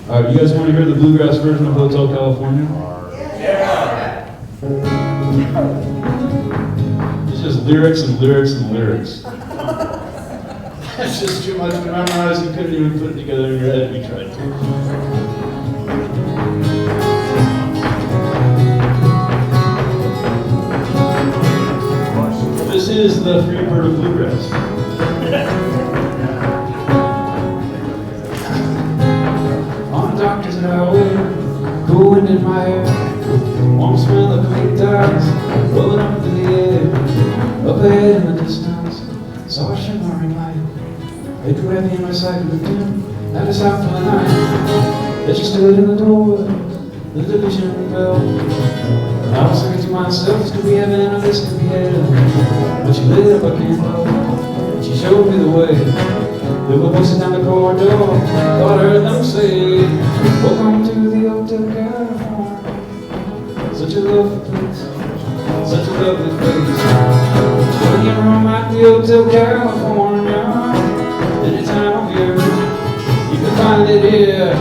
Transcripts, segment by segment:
All right, you guys want to hear the bluegrass version of Hotel California? Yeah. It's just lyrics and lyrics and lyrics. It's just too much to memorize. You couldn't even put it together in your head if you tried to. This is the free bird of bluegrass. On a doctor's highway, cool wind in my hair, warm smell of clean tires, rolling up through the air. Up ahead in the distance, saw a shimmering light. It grew heavy in my sight with a dim, that is out for the night. As she stood in the doorway, the division bell. I was thinking to myself, this could be heaven or this could be hell. But she lit up a candle, and she showed me the way. There were voices down the corridor, thought I heard them say, welcome to the Hotel California. Such a lovely place, such a lovely place. When you're home at the Hotel California, any time of year, you can find it here.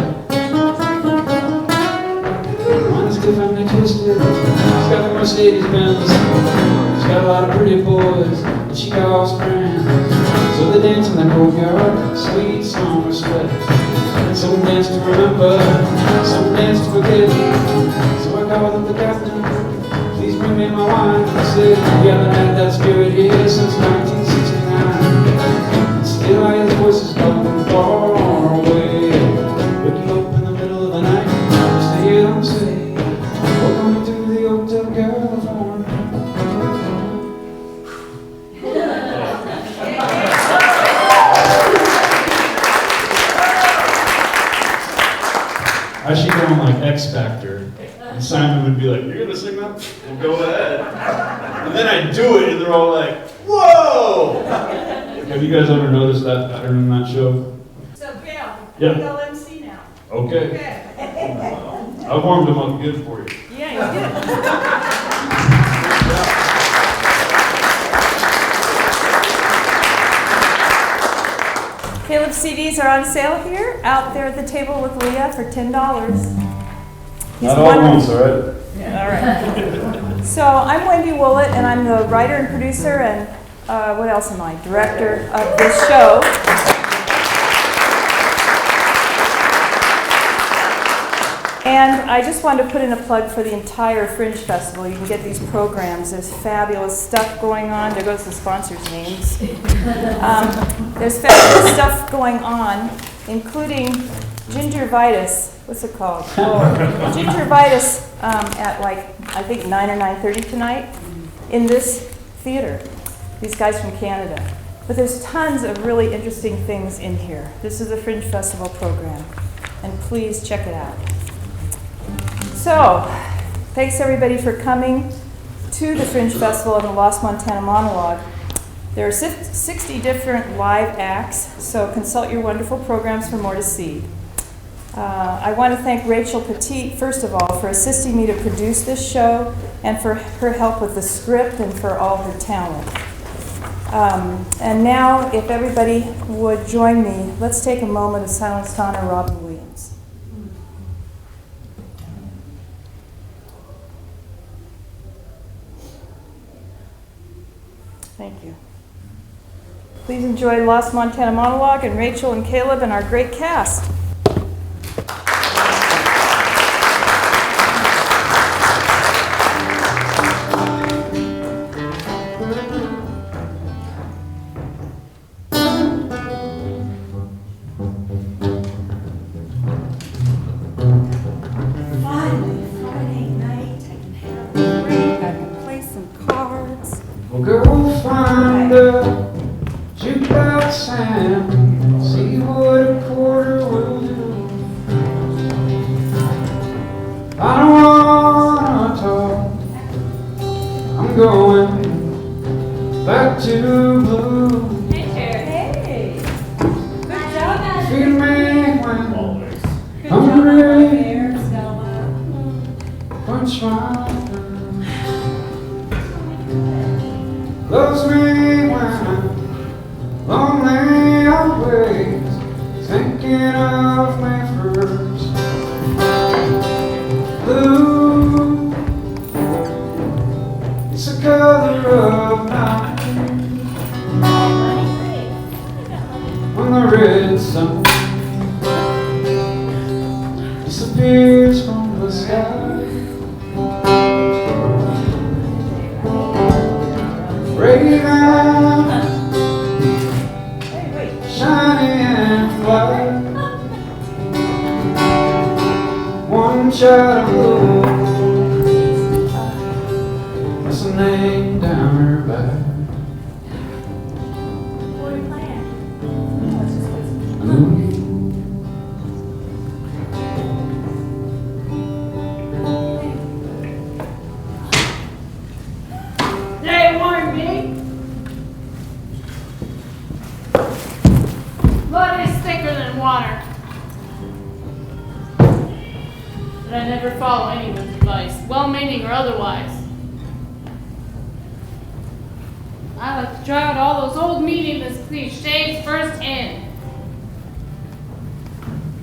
Mine is differently twisted. She's got the Mercedes Benz. She's got a lot of pretty boys that she calls friends. So they dance in the courtyard, sweet summer sweat. Some dance to remember, some dance to forget. So I called up the captain, please bring me my wine. He said, we haven't had that spirit here since 1969. Still I hear the voices coming far away, waking up in the middle of the night just to hear them say, welcome to the Hotel California. I should go on like X Factor, and Simon would be like, you're gonna sing that? Well, go ahead. And then I do it, and they're all like, whoa! Have you guys ever noticed that pattern in that show? So, Gail, Yeah. you'll MC now. Okay. Okay. I warmed them up good for you. Yeah, you did. Caleb's CDs are on sale here, out there at the table with Leah for $10. Not all at once, all right? All right. So I'm Wendy Woolett, and I'm the writer and producer and what else am I? Director of this show. And I just wanted to put in a plug for the entire Fringe Festival. You can get these programs. There's fabulous stuff going on. There goes the sponsors' names. There's fabulous stuff going on, including gingivitis. What's it called? Gingivitis at like, I think 9 or 9:30 tonight in this theater. These guys from Canada. But there's tons of really interesting things in here. This is a Fringe Festival program, and please check it out. So, thanks everybody for coming to the Fringe Festival and the Lost Montana Monolog. There are 60 different live acts, so consult your wonderful programs for more to see. I want to thank Rachel Petite, first of all, for assisting me to produce this show and for her help with the script and for all her talent. And now, if everybody would join me, let's take a moment of silence to honor Robin Williams. Thank you. Please enjoy Lost Montana Monolog and Rachel and Caleb and our great cast. Finally, Friday night, I can have a break, I can play some cards. Well, girl, find a jukebox and see what a quarter will do. I don't wanna talk, I'm going back to blue. Hey, Terry. Hey. Good job. Feed me when Good I'm job ready. there, Stella. Punch my loves me when I'm lonely always, thinking of me first. sky. Raven, shining and bright. One shot of blue, that's the name down her back. What are you playing? Blue. They warned me. Blood is thicker than water. But I never follow anyone's advice, well-meaning or otherwise. I like to try out all those old meaningless cliches firsthand.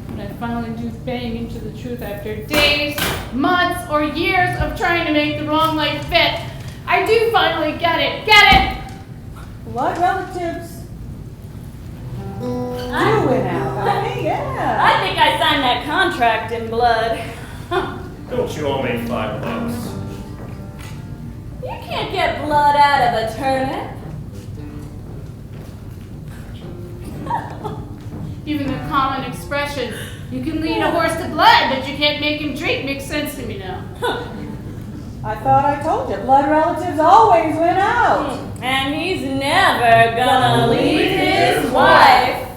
When I finally do bang into the truth after days, months, or years of trying to make the wrong leg fit, I do finally get it. Get it! Blood relatives do win out. Yeah. I think I signed that contract in blood. Don't you owe me $5? You can't get blood out of a turnip. Even the common expression, you can lead a horse to blood, but you can't make him drink, makes sense to me now. I thought I told you, blood relatives always win out. And he's never gonna leave his wife.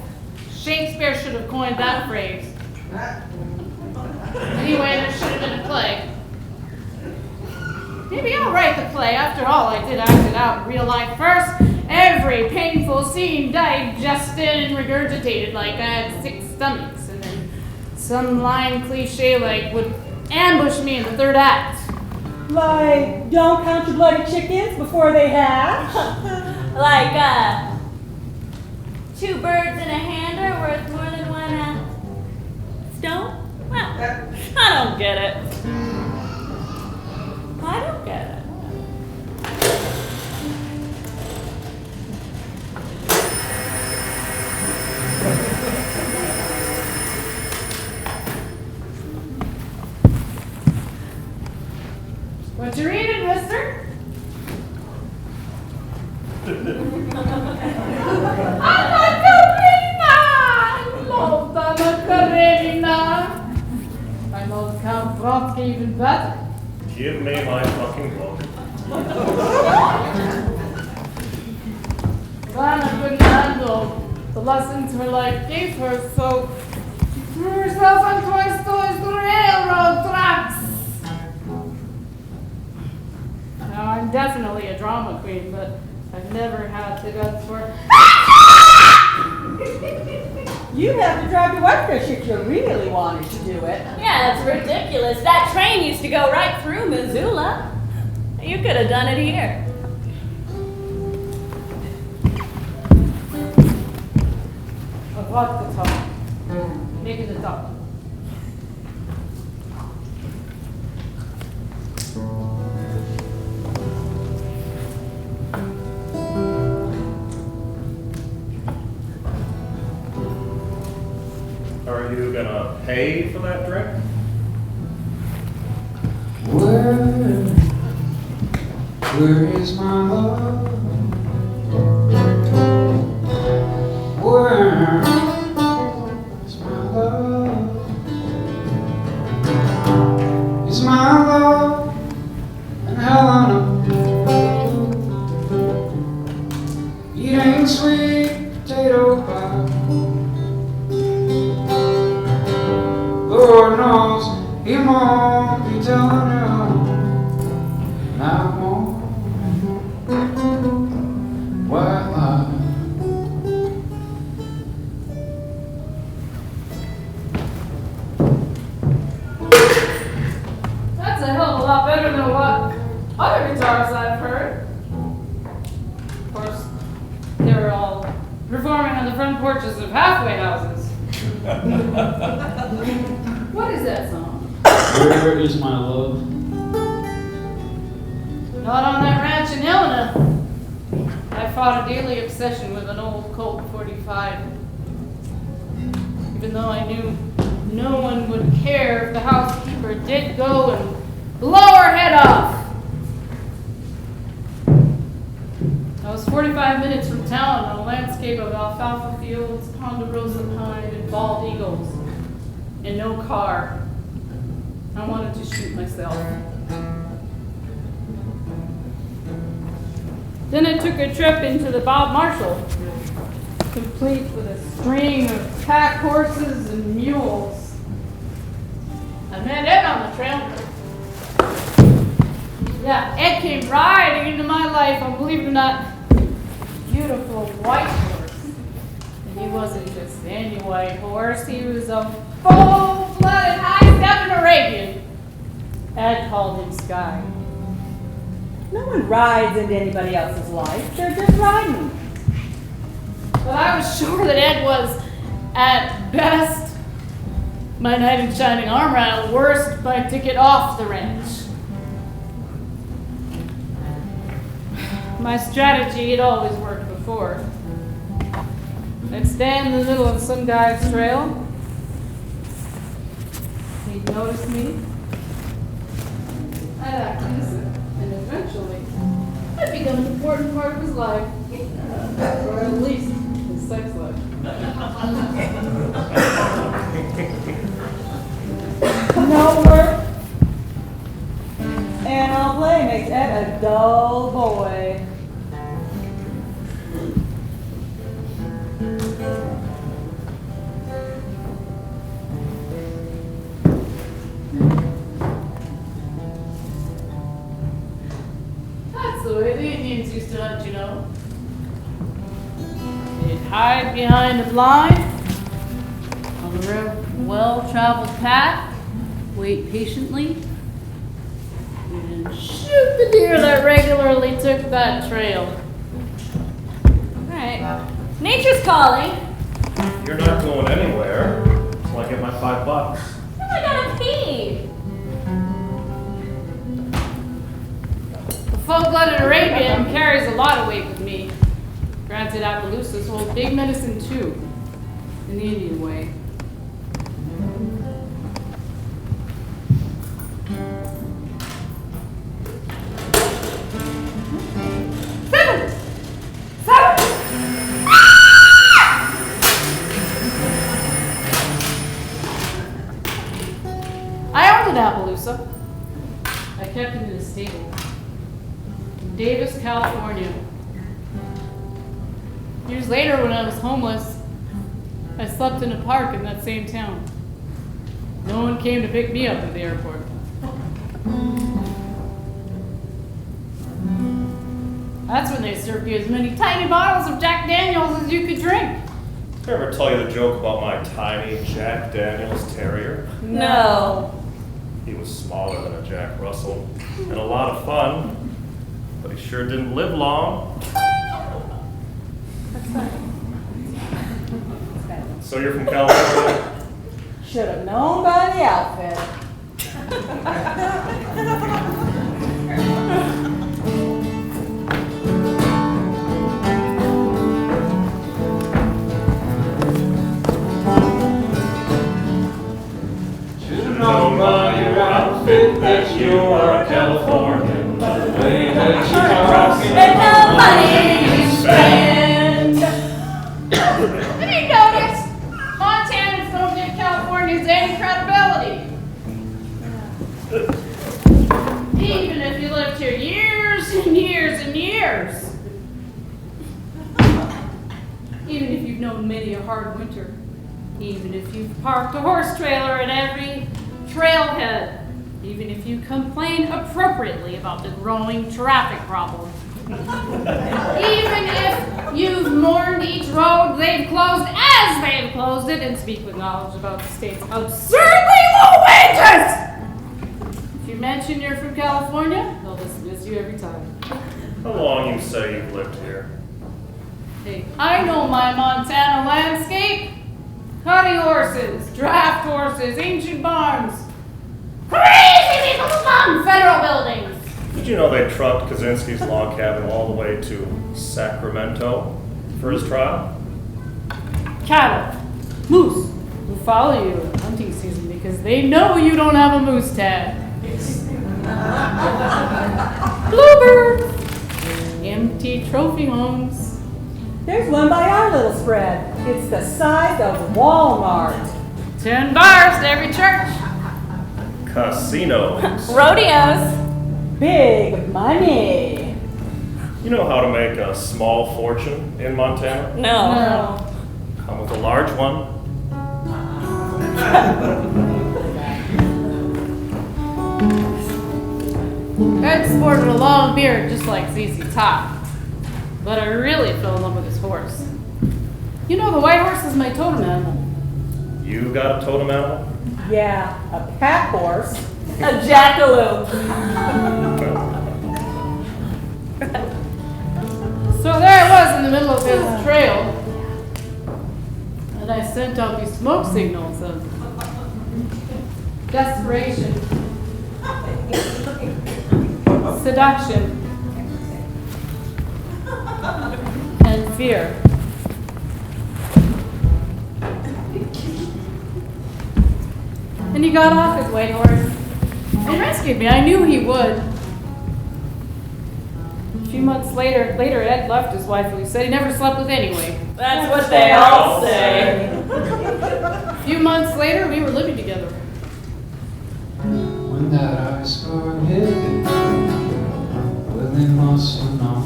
Shakespeare should have coined that phrase. Anyway, there should have been a play. Maybe I'll write the play. After all, I did act it out in real life first. Every painful scene digested and regurgitated like I had 6 stomachs. And then some line cliche like would ambush me in the 3rd act. Like, don't count your bloody chickens before they hatch. Like, 2 birds in a hand are worth more than 1 stone? Well, I don't get it. I don't get it. What you reading, mister? Anna Karenina! I love Anna Karenina! I love Count Vronsky even better. Give me my fucking book. Anna couldn't handle the lessons her life gave her, so she threw herself on Tolstoy's railroad tracks. Now, I'm definitely a drama queen, but I've never had the guts for You have to drive to Whitefish if you really wanted to do it. Yeah, it's ridiculous. That train used to go right through Missoula. You could have done it here. Of what the talk? Making the talk. Are you gonna pay for that drink? Where is my love? Where is my love? Is my love and Helena eating sweet potato pie? Lord knows he won't be telling her not more white lie. That's a hell of a lot better than what other guitarists I've heard. Of course, they were all performing on the front porches of halfway houses. What is that song? Where is my love? Not on that ranch in Helena. I fought a daily obsession with an old Colt 45. Even though I knew no one would care if the housekeeper did go and blow her head off. I was 45 minutes from town on a landscape of alfalfa fields, ponderosa pine, and bald eagles, and no car. I wanted to shoot myself. Then I took a trip into the Bob Marshall, complete with a string of pack horses and mules. I met Ed on the trail. Yeah, Ed came riding into my life on, believe it or not, beautiful white horse. And he wasn't just any white horse, he was a full-blooded, high-stepping Arabian. Ed called him Sky. No one rides into anybody else's life. They're just riding. But I was sure that Ed was, at best, my knight in shining armor, at worst, my ticket off the ranch. My strategy had always worked before. I'd stand in the middle of some guy's trail. He'd notice me. I'd act innocent, and eventually, I'd become an important part of his life, or at least his sex life. No work. And I'll play makes Ed a dull boy. That's the way the Indians used to hunt, you know. They'd hide behind a blind on the well-traveled path, wait patiently, and shoot the deer that regularly took that trail. Alright. Nature's calling. You're not going anywhere until I get my $5. Oh, I gotta pee. The full-blooded Arabian carries a lot of weight with me. Granted, Appaloosas hold big medicine too, in the Indian way. I owned an Appaloosa. I kept it in a stable in Davis, California. Years later, when I was homeless, I slept in a park in that same town. No one came to pick me up at the airport. That's when they served you as many tiny bottles of Jack Daniels as you could drink. Did I ever tell you the joke about my tiny Jack Daniels Terrier? No. He was smaller than a Jack Russell and a lot of fun, but he sure didn't live long. So you're from California? Should have known by the outfit. Should've known by your outfit that you are a Californian, by the way that you talk And the money you spend. Have you noticed? Montanans don't give Californians any credibility. Even if you lived here years and years and years. Even if you've known many a hard winter. Even if you've parked a horse trailer at every trailhead. Even if you complain appropriately about the growing traffic problem. Even if you've mourned each road they've closed as they've closed it and speak with knowledge about the state's absurdly low wages. If you mention you're from California, they'll dismiss you every time. How long you say you've lived here? Hey, I know my Montana landscape. Cutty horses, draft horses, ancient barns. Crazy people among federal buildings. Did you know they trucked Kaczynski's log cabin all the way to Sacramento for his trial? Cattle, moose, will follow you in hunting season. because they know you don't have a moose tag. Bluebirds! Empty trophy homes. There's one by our little spread. It's the size of Walmart. 10 bars to every church. Casinos. Rodeos. Big money. You know how to make a small fortune in Montana? No. Come with a large one. Ed sported a long beard just like ZZ Top. But I really fell in love with his horse. You know, the white horse is my totem animal. You got a totem animal? Yeah, a pack horse. A jackalope. So there I was in the middle of his trail. And I sent out these smoke signals of desperation, seduction, and fear. And he got off his white horse and rescued me. I knew he would. A few months later Ed left his wife, who he said he never slept with anyway. That's what they all say. A few months later, we were living together. When that iceberg hit, well, they must have known.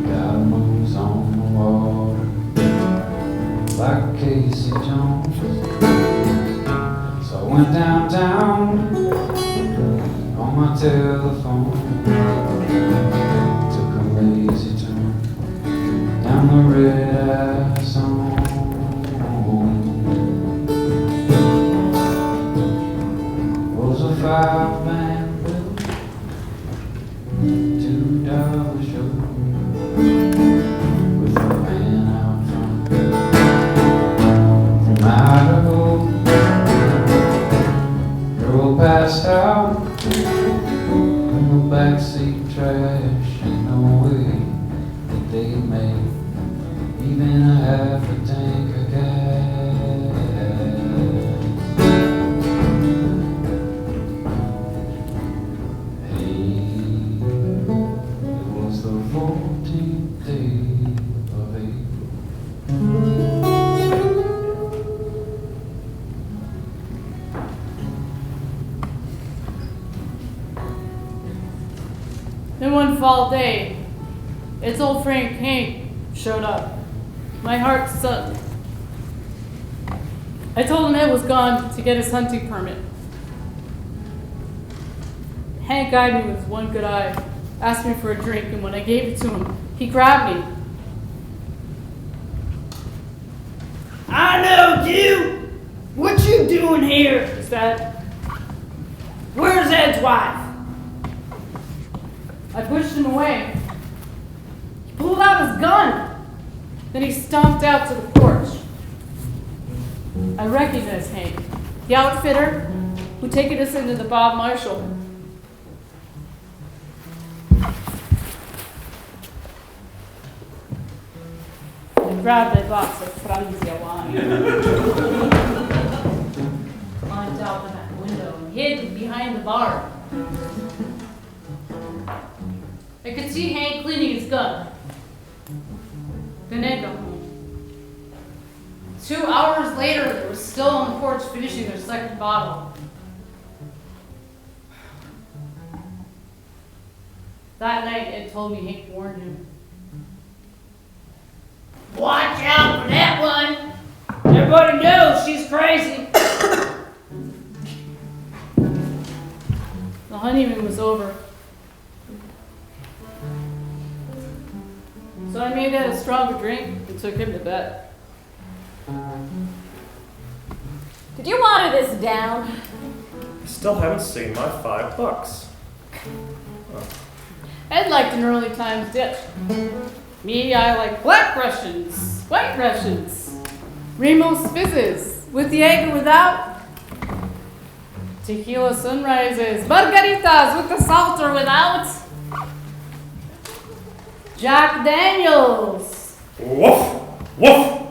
God moves on the water like Casey Jones. So I went downtown on my telephone, took a lazy turn down the red zone. Was a 5-man bill, $2 show with a man out front from Idaho. Girl passed out in the backseat trash. Ain't no way that they made even a half a tank of gas. Hey, it was the 14th day of April. Then one fall day, its old friend Hank showed up. My heart sunk. I told him Ed was gone to get his hunting permit. Hank eyed me with one good eye, asked me for a drink, and when I gave it to him, he grabbed me. I know you! What you doing here? He said. Where's Ed's wife? I pushed him away. He pulled out his gun. Then he stomped out to the porch. I recognized Hank, the outfitter who'd taken us into the Bob Marshall. I grabbed a box of Franzia wine, climbed out the back window, and hid behind the bar. I could see Hank cleaning his gun. Then Ed got home. 2 hours later, they were still on the porch finishing their second bottle. That night, Ed told me Hank warned him. Watch out for that one! Everybody knows she's crazy. The honeymoon was over. So I made Ed a stronger drink and took him to bed. Did you water this down? I still haven't seen my $5. Ed liked an early times dip. Me, I like black Russians, white Russians, Ramos fizzes, with the egg or without, tequila sunrises, margaritas with the salt or without, Jack Daniels. Woof! Woof!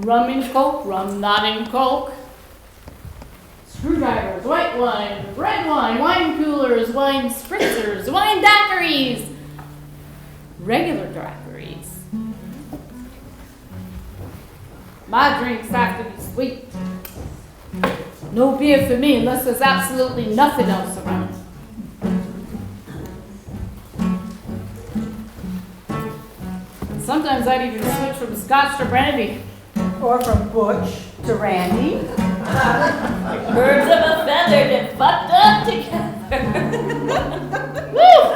rum and coke, rum not in coke. Screwdrivers, white wine, red wine, wine coolers, wine spritzers, wine daiquiris, regular daiquiris. My drinks have to be sweet. No beer for me unless there's absolutely nothing else around. Sometimes I'd even switch from scotch to brandy. Or from Butch to Randy. Birds of a feather get fucked up together. Woo!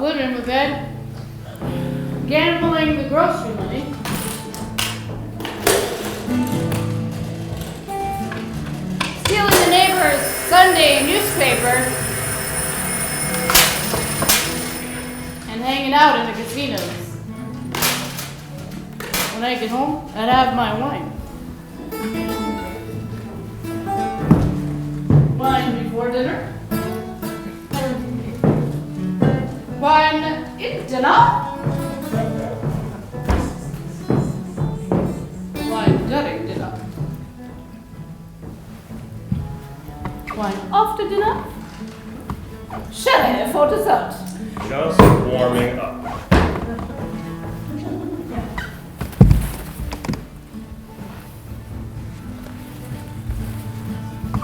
Living with Ed, gambling the grocery money, stealing the neighbor's Sunday newspaper, and hanging out in the casinos. When I get home, I'd have my wine. Wine before dinner. Wine in dinner. Wine during dinner. Wine after dinner. Sherry for dessert. Just warming up.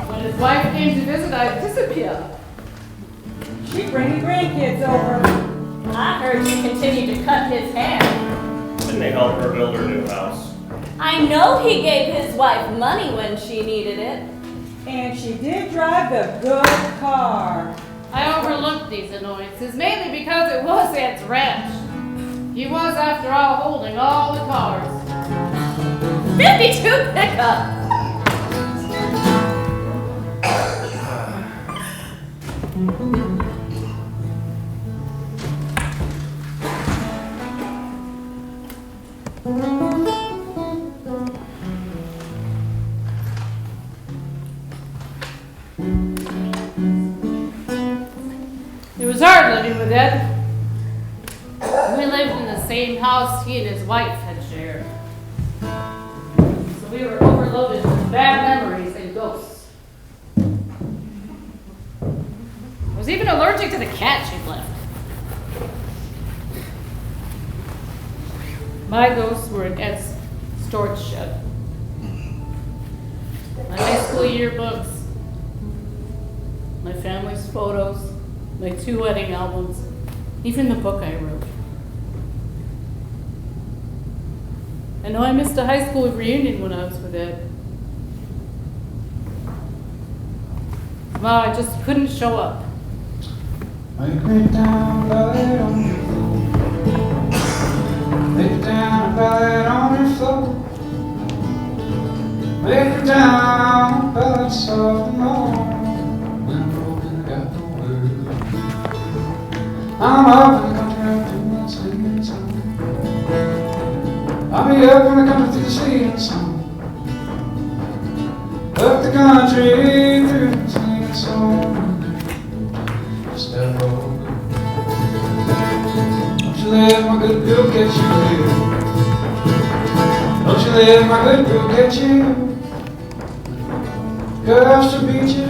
When his wife came to visit, I'd disappear. She'd bring the grandkids over. I heard she continued to cut his hair. Didn't they help her build her new house? I know he gave his wife money when she needed it. And she did drive the good car. I overlooked these annoyances, mainly because it was Ed's ranch. He was, after all, holding all the cars. 52 pickup. It was hard living with Ed. We lived in the same house he and his wife had shared. So we were overloaded with bad memories and ghosts. I was even allergic to the cat she'd left. My ghosts were in Ed's storage shed. My high school yearbooks, my family's photos, my 2 wedding albums, even the book I wrote. I know I missed a high school reunion when I was with Ed. Well, I just couldn't show up. Lay it down, lay it on your floor. Lay it down, lay it on your floor. Lay it down, lay it soft and long. When I'm broken, I got no words. I'm up in the country after one singing song. I'll be up in the country through the singing song. Up the country through the singing song. Just that road. Don't you let my good girl get you here. Don't you let my good girl get you. Girl, she'll beat you,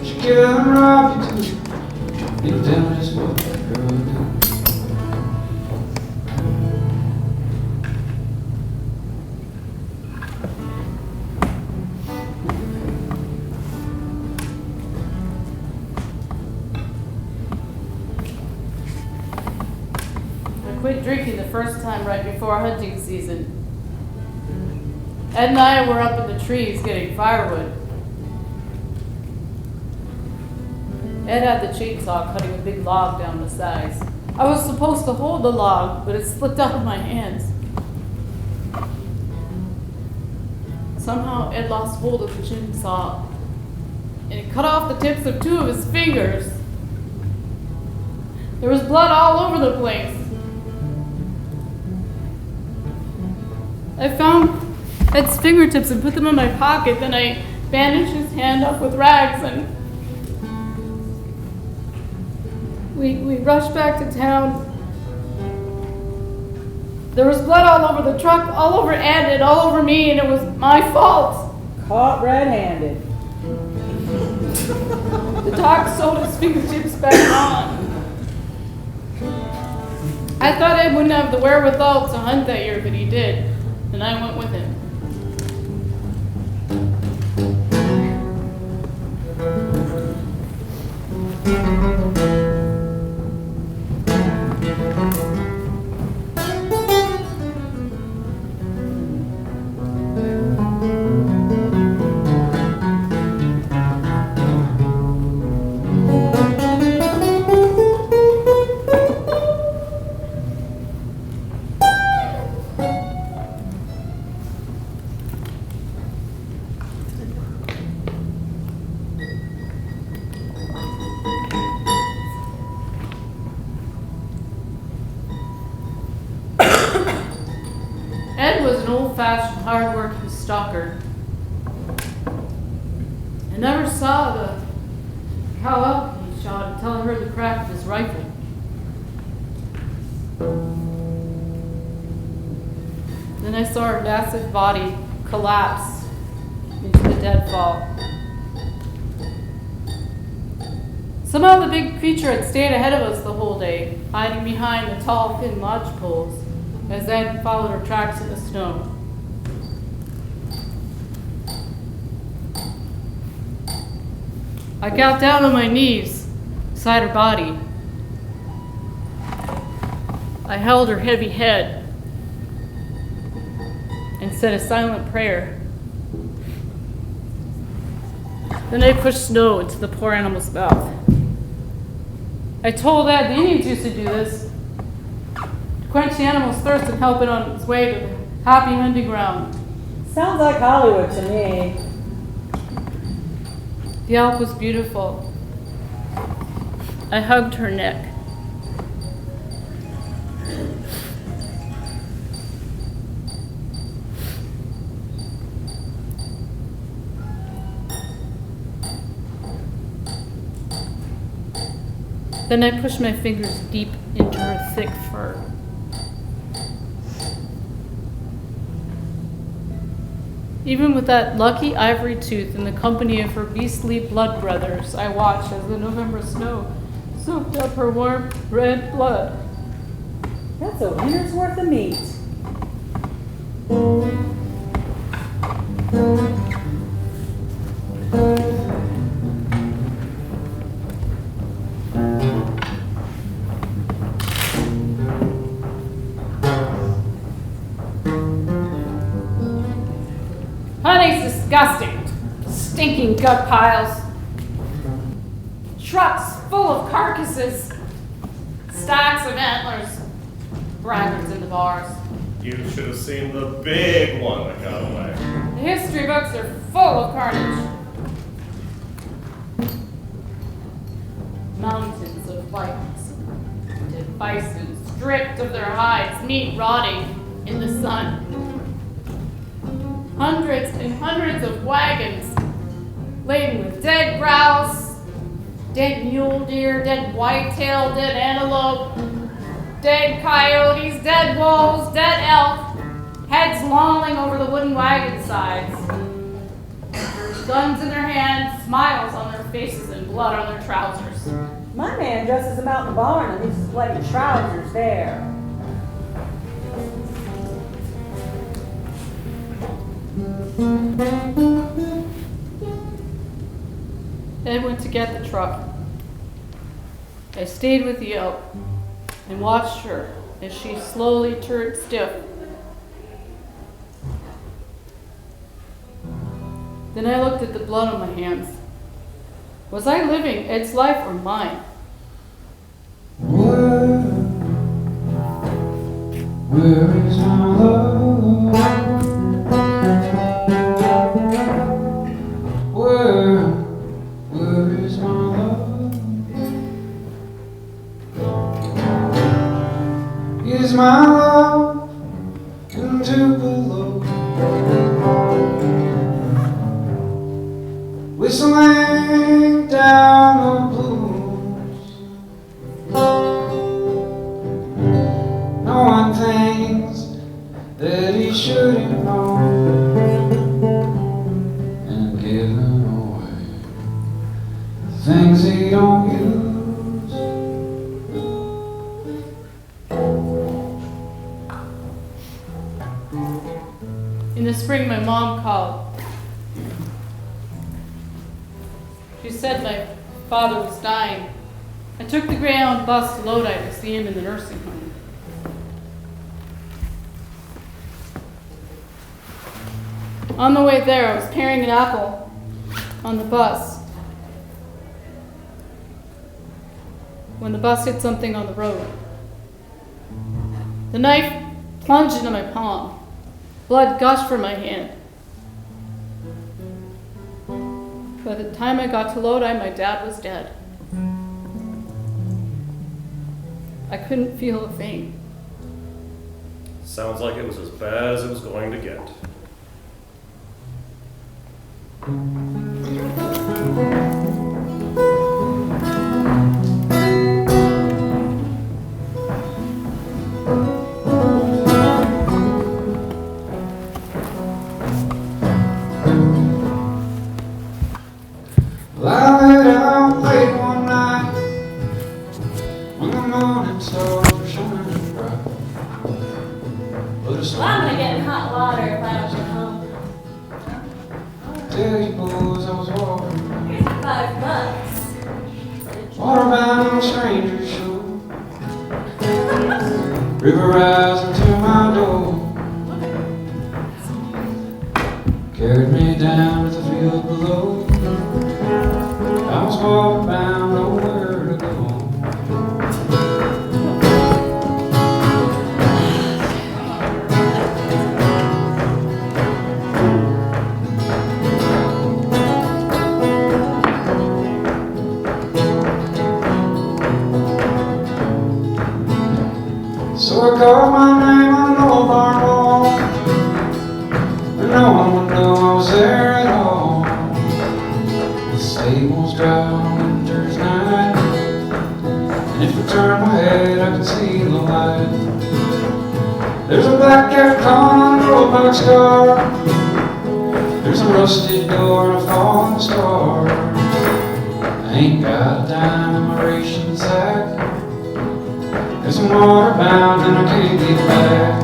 she'll kill and rob you too. You don't tell me just what that girl do. I quit drinking the first time right before hunting season. Ed and I were up in the trees getting firewood. Ed had the chainsaw cutting a big log down the sides. I was supposed to hold the log, but it slipped out of my hands. Somehow Ed lost hold of the chainsaw, and it cut off the tips of 2 of his fingers. There was blood all over the place. I found Ed's fingertips and put them in my pocket, then I bandaged his hand up with rags, and we rushed back to town. There was blood all over the truck, all over Ed, and all over me, and it was my fault. Caught red-handed. The doc sewed his fingertips back on. I thought Ed wouldn't have the wherewithal to hunt that year, but he did, and I went with him. Ed was an old-fashioned, hard-working stalker. I never saw the cow elk he shot until I heard the crack of his rifle. Then I saw her massive body collapse into the deadfall. Somehow the big creature had stayed ahead of us the whole day, hiding behind the tall, thin lodge poles, as Ed followed her tracks in the snow. I got down on my knees beside her body. I held her heavy head and said a silent prayer. Then I pushed snow into the poor animal's mouth. I told Ed the Indians used to do this, quench the animal's thirst and help it on its way to the happy hunting ground. Sounds like Hollywood to me. The elk was beautiful. I hugged her neck. Then I pushed my fingers deep into her thick fur. Even with that lucky ivory tooth in the company of her beastly blood brothers, I watched as the November snow soaked up her warm red blood. That's a winter's worth of meat. Honey's disgusting. Stinking gut piles. Trucks full of carcasses. Stacks of antlers. Braggarts in the bars. You should have seen the big one that got away. The history books are full of carnage. Mountains of whites. Dead bison stripped of their hides, meat rotting in the sun. Hundreds and hundreds of wagons laden with dead grouse, dead mule deer, dead whitetail, dead antelope, dead coyotes, dead wolves, dead elk, heads lolling over the wooden wagon sides, guns in their hands, smiles on their faces, and blood on their trousers. My man dresses him out in the barn and leaves his bloody trousers there. Ed went to get the truck. I stayed with the elk and watched her as she slowly turned stiff. Then I looked at the blood on my hands. Was I living Ed's life or mine? Where is my love? Where is my love? Is my love in Tupelo? Whistling down the blues, knowing things that he shouldn't know, and giving away things he don't use. In the spring, my mom called. She said my father was dying. I took the Greyhound bus to Lodi to see him in the nursing home. On the way there, I was paring an apple on the bus when the bus hit something on the road. The knife plunged into my palm. Blood gushed from my hand. By the time I got to Lodi, my dad was dead. I couldn't feel a thing. Sounds like it was as bad as it was going to get. Well, I laid out late one night when the morning stars were shining bright. But it's Well, I'm gonna get in hot water if I don't get home. tell you boys I was walking, Here's $5. waterbound on a stranger's shore. River rising to my door, carried me down to the field below. I was waterbound, nowhere to go. So I called my name on an old barn wall, and no one would know I was there at all. The stables dry on a winter's night, and if I turn my head I can see the light. There's a black cat calling on a road boxcar, there's a rusted door and a falling star. I ain't got a dime in my ration sack, cause I'm waterbound and I can't get back.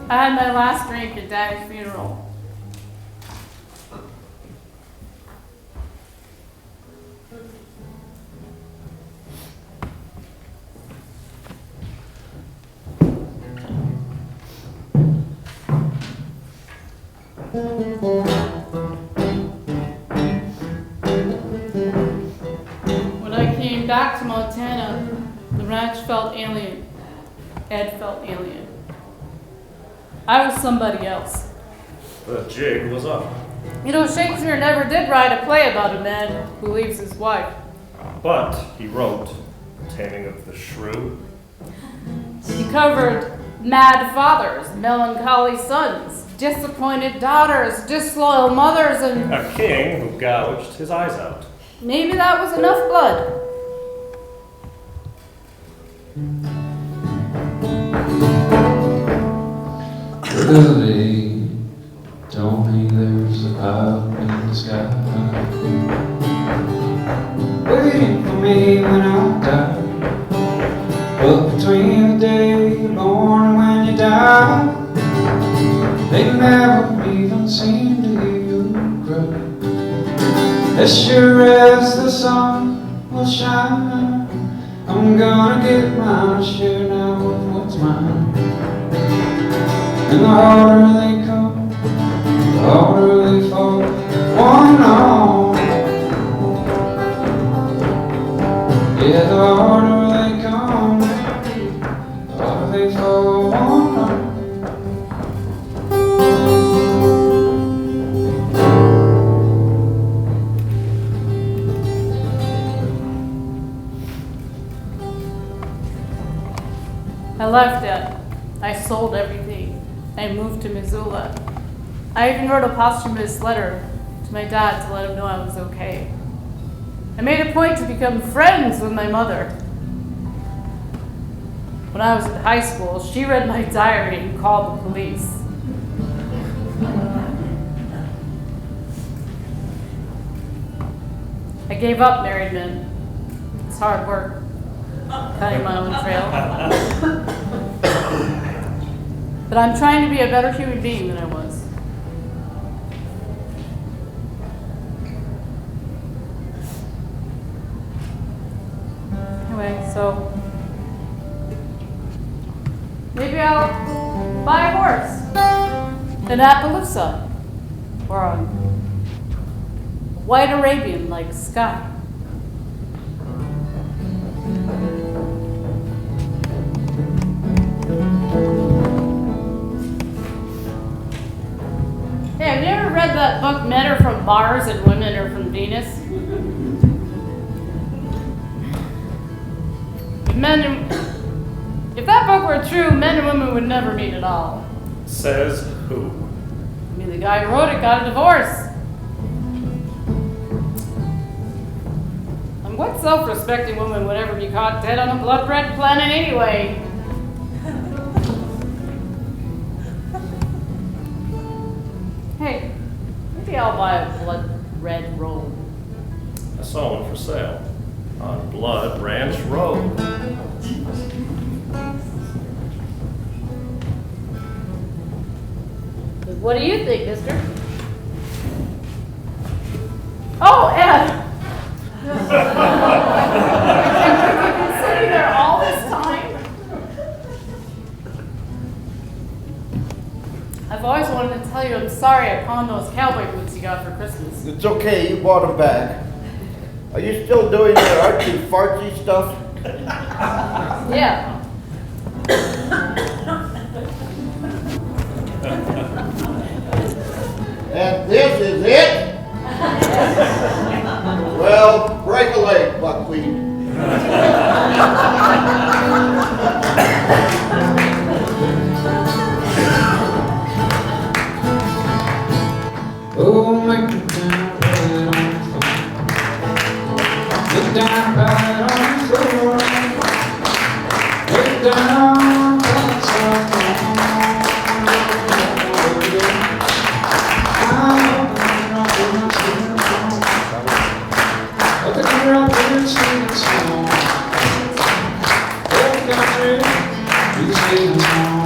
I had my last drink at Daddy's funeral. When I came back to Montana, the ranch felt alien. Ed felt alien. I was somebody else. The jig was up. You know, Shakespeare never did write a play about a man who leaves his wife. But he wrote Taming of the Shrew. He covered mad fathers, melancholy sons, disappointed daughters, disloyal mothers, and A king who gouged his eyes out. maybe that was enough blood. Billy told me there's a cloud in the sky, waiting for me when I die. But between the day you're born and when you die, they never even seem to hear you cry. Just sure as the sun will shine, I'm gonna get my share now of what's mine. And the harder they come, the harder they fall, one on. Yeah, the harder they come, the harder they fall, one on. I left it. I sold everything. I moved to Missoula. I even wrote a posthumous letter to my dad to let him know I was okay. I made a point to become friends with my mother. When I was in high school, she read my diary and called the police. I gave up married men. It's hard work, cutting my own trail. But I'm trying to be a better human being than I was. Anyway, so maybe I'll buy a horse in Appaloosa or on white Arabian like Sky. Hey, have you ever read that book, Men Are From Mars and Women Are From Venus? If that book were true, men and women would never meet at all. Says who? I mean, the guy who wrote it got a divorce. And what self-respecting woman would ever be caught dead on a blood red planet anyway? Hey, maybe I'll buy a blood red robe. I saw one for sale on Blood Ranch Road. What do you think, mister? Oh, Ed! You've been sitting there all this time? I've always wanted to tell you I'm sorry I pawned those cowboy boots you got for Christmas. It's okay, you bought them back. Are you still doing your artsy fartsy stuff? Yeah. And this is it? Well, break a leg, buckwheat. Oh, make it down right on the floor. Get down right on the floor. Get down, that's all. I'll take her out there and sing a song. Oh, country, you sing a song.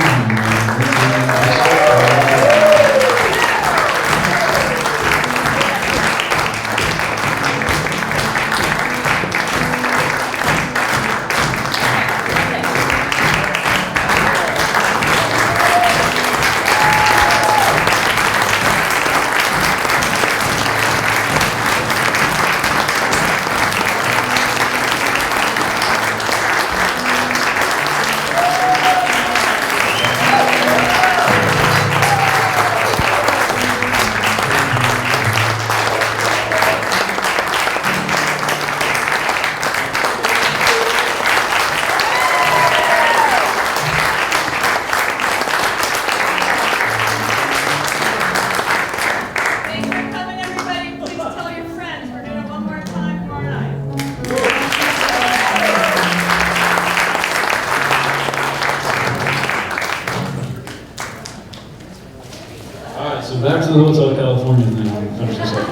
So back to the Hotel California and then we'll finish this up.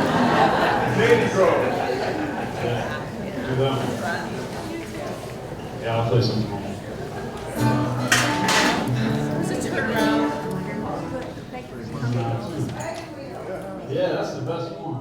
Yeah, do that one. Yeah, I'll play something more. Yeah, that's the best one.